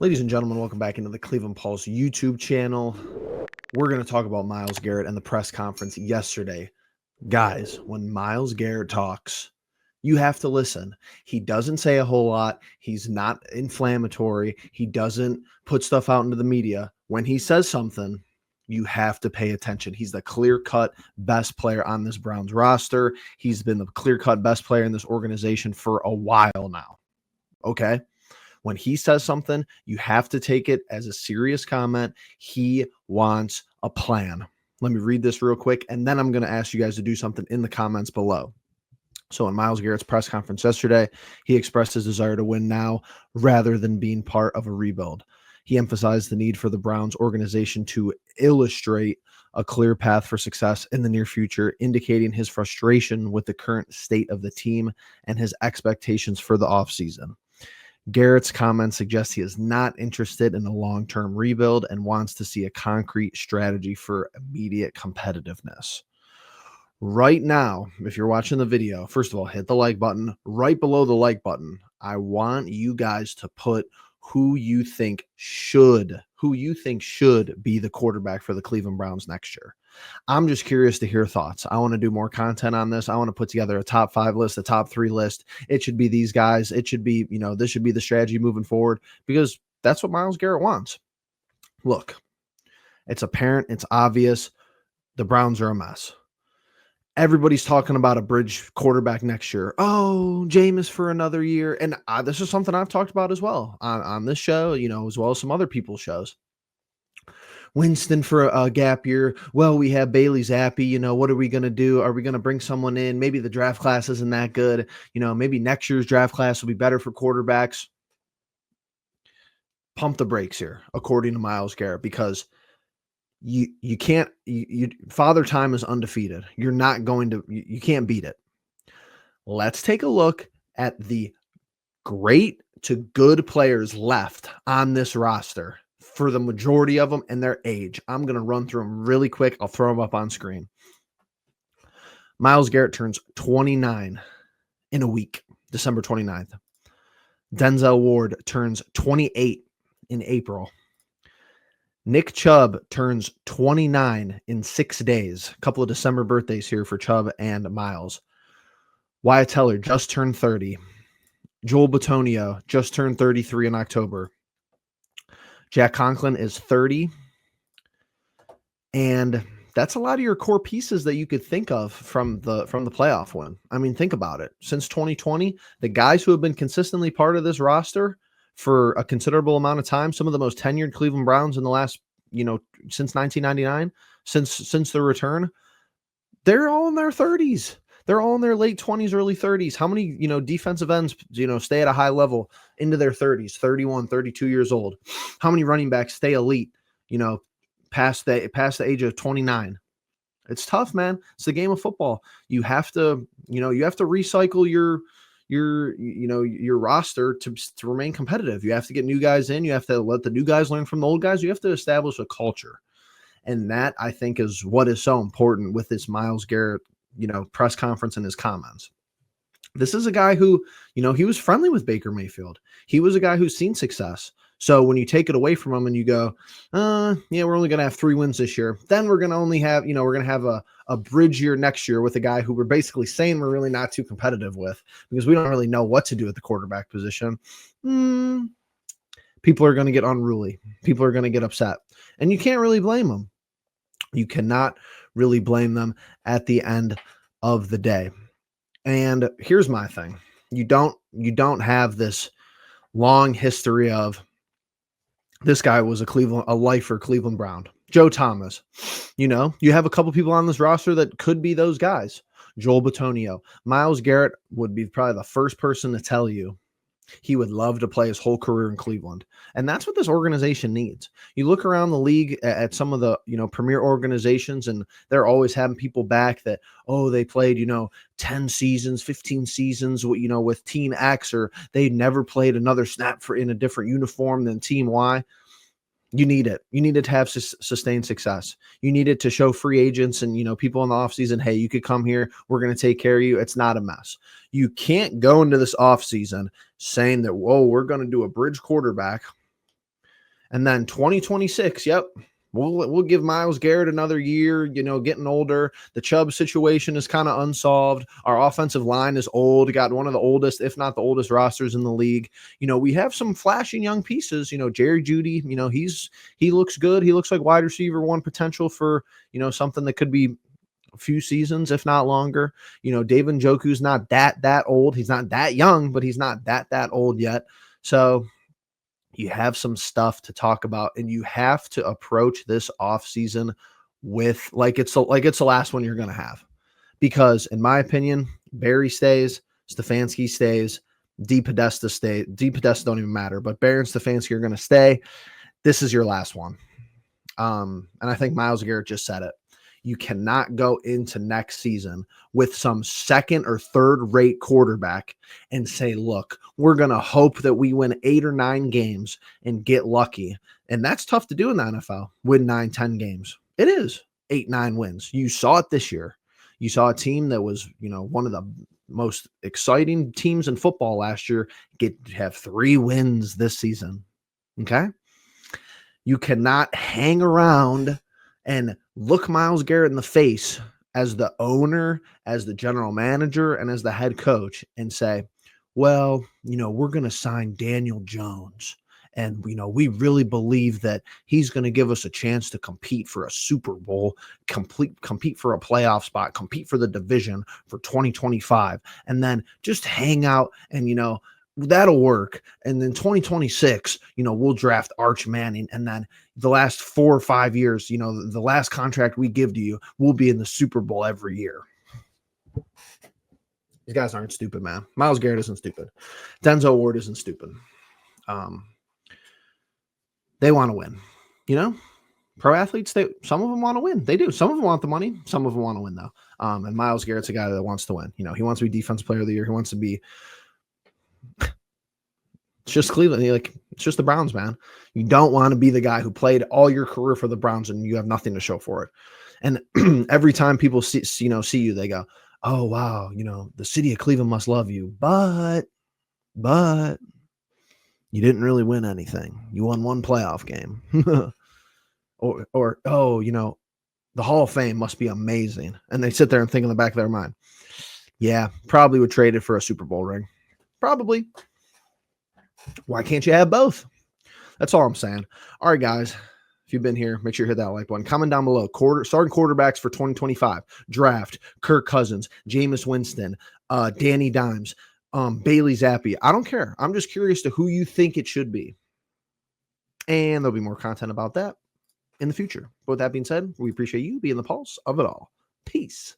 Ladies and gentlemen, welcome back into the Cleveland Pulse YouTube channel. We're going to talk about Myles Garrett and the press conference yesterday. Guys, when Myles Garrett talks, you have to listen. He doesn't say a whole lot. He's not inflammatory. He doesn't put stuff out into the media. When he says something, you have to pay attention. He's the clear-cut best player on this Browns roster. He's been the clear-cut best player in this organization for a while now. Okay? When he says something, you have to take it as a serious comment. He wants a plan. Let me read this real quick, and then I'm going to ask you guys to do something in the comments below. So in Myles Garrett's press conference yesterday, he expressed his desire to win now rather than being part of a rebuild. He emphasized the need for the Browns organization to illustrate a clear path for success in the near future, indicating his frustration with the current state of the team and his expectations for the offseason. Garrett's comments suggest he is not interested in a long-term rebuild and wants to see a concrete strategy for immediate competitiveness. Right now, if you're watching the video, first of all, hit the like button. Right below the like button, I want you guys to put who you think should be the quarterback for the Cleveland Browns next year. I'm just curious to hear thoughts. I want to do more content on this. I want to put together a top 5 list, a top 3 list. It should be these guys. It should be, this should be the strategy moving forward because that's what Myles Garrett wants. Look, it's apparent. It's obvious. The Browns are a mess. Everybody's talking about a bridge quarterback next year. Oh, Jameis for another year. And this is something I've talked about as well on this show, as well as some other people's shows. Winston for a gap year. Well, we have Bailey Zappi. What are we going to do? Are we going to bring someone in? Maybe the draft class isn't that good. Maybe next year's draft class will be better for quarterbacks. Pump the brakes here, according to Myles Garrett, because you can't, Father Time is undefeated. You're not going to, you can't beat it. Let's take a look at the great to good players left on this roster for the majority of them and their age. I'm going to run through them really quick. I'll throw them up on screen. Myles Garrett turns 29 in a week, December 29th. Denzel Ward turns 28 in April. Nick Chubb turns 29 in 6 days. A couple of December birthdays here for Chubb and Myles. Wyatt Teller just turned 30. Joel Bitonio just turned 33 in October. Jack Conklin is 30. And that's a lot of your core pieces that you could think of from the playoff win. I mean, think about it. Since 2020, the guys who have been consistently part of this roster for a considerable amount of time, some of the most tenured Cleveland Browns in the last, since 1999, since the return, they're all in their 30s. They're all in their late 20s, early 30s. How many, defensive ends, stay at a high level into their 30s, 31, 32 years old? How many running backs stay elite, past the age of 29? It's tough, man. It's the game of football. You have to recycle your roster to remain competitive. You have to get new guys in. You have to let the new guys learn from the old guys. You have to establish a culture. And that, I think, is what is so important with this Myles Garrett, press conference and his comments. This is a guy who, he was friendly with Baker Mayfield. He was a guy who's seen success. So when you take it away from him and you go, we're only going to have 3 wins this year, then we're going to only have, we're going to have a bridge year next year with a guy who we're basically saying we're really not too competitive with because we don't really know what to do at the quarterback position. People are going to get unruly. People are going to get upset. And you can't really blame them. You cannot really blame them at the end of the day. And here's my thing. You don't have this long history of this guy was a lifer Cleveland Brown. Joe Thomas. You have a couple people on this roster that could be those guys. Joel Bitonio. Myles Garrett would be probably the first person to tell you he would love to play his whole career in Cleveland. And that's what this organization needs. You look around the league at some of the, premier organizations, and they're always having people back that, they played, 10 seasons, 15 seasons, with Team X, or they never played another snap in a different uniform than Team Y. You need it. You need it to have sustained success. You need it to show free agents and, people in the offseason, hey, you could come here. We're going to take care of you. It's not a mess. You can't go into this offseason saying that, we're going to do a bridge quarterback And then 2026, yep. We'll give Myles Garrett another year, getting older. The Chubb situation is kind of unsolved. Our offensive line is old. Got one of the oldest, if not the oldest rosters in the league. We have some flashing young pieces. Jerry Jeudy, he looks good. He looks like wide receiver one potential for, something that could be a few seasons, if not longer. David Njoku's not that old. He's not that young, but he's not that old yet. So you have some stuff to talk about, and you have to approach this offseason with like it's the last one you're going to have. Because in my opinion, Barry stays, Stefanski stays, DePodesta stays. DePodesta don't even matter, but Barry and Stefanski are going to stay. This is your last one. And I think Myles Garrett just said it. You cannot go into next season with some second or third rate quarterback and say, look, we're going to hope that we win 8 or 9 games and get lucky. And that's tough to do in the NFL, win 9, 10 games. It is 8, 9 wins. You saw it this year. You saw a team that was, one of the most exciting teams in football last year have 3 wins this season. Okay. You cannot hang around and look Myles Garrett in the face as the owner, as the general manager, and as the head coach and say, well, we're going to sign Daniel Jones. And, we really believe that he's going to give us a chance to compete for a Super Bowl, compete for a playoff spot, compete for the division for 2025, and then just hang out and, that'll work. And then 2026, we'll draft Arch Manning. And then the last 4 or 5 years, the last contract we give to you, we'll be in the Super Bowl every year. These guys aren't stupid, man. Myles Garrett isn't stupid. Denzel Ward isn't stupid. They want to win, pro athletes, some of them want to win. They do. Some of them want the money. Some of them want to win though. And Myles Garrett's a guy that wants to win. He wants to be defensive player of the year. He wants to be, it's just Cleveland. It's just the Browns, man. You don't want to be the guy who played all your career for the Browns and you have nothing to show for it. And every time people see you, they go, oh, wow, the city of Cleveland must love you. But you didn't really win anything. You won 1 playoff game. or the Hall of Fame must be amazing. And they sit there and think in the back of their mind, yeah, probably would trade it for a Super Bowl ring. Probably. Why can't you have both? That's all I'm saying. All right, guys. If you've been here, make sure you hit that like button. Comment down below. Starting quarterbacks for 2025. Draft. Kirk Cousins. Jameis Winston. Danny Dimes. Bailey Zappi. I don't care. I'm just curious to who you think it should be. And there'll be more content about that in the future. But with that being said, we appreciate you being the pulse of it all. Peace.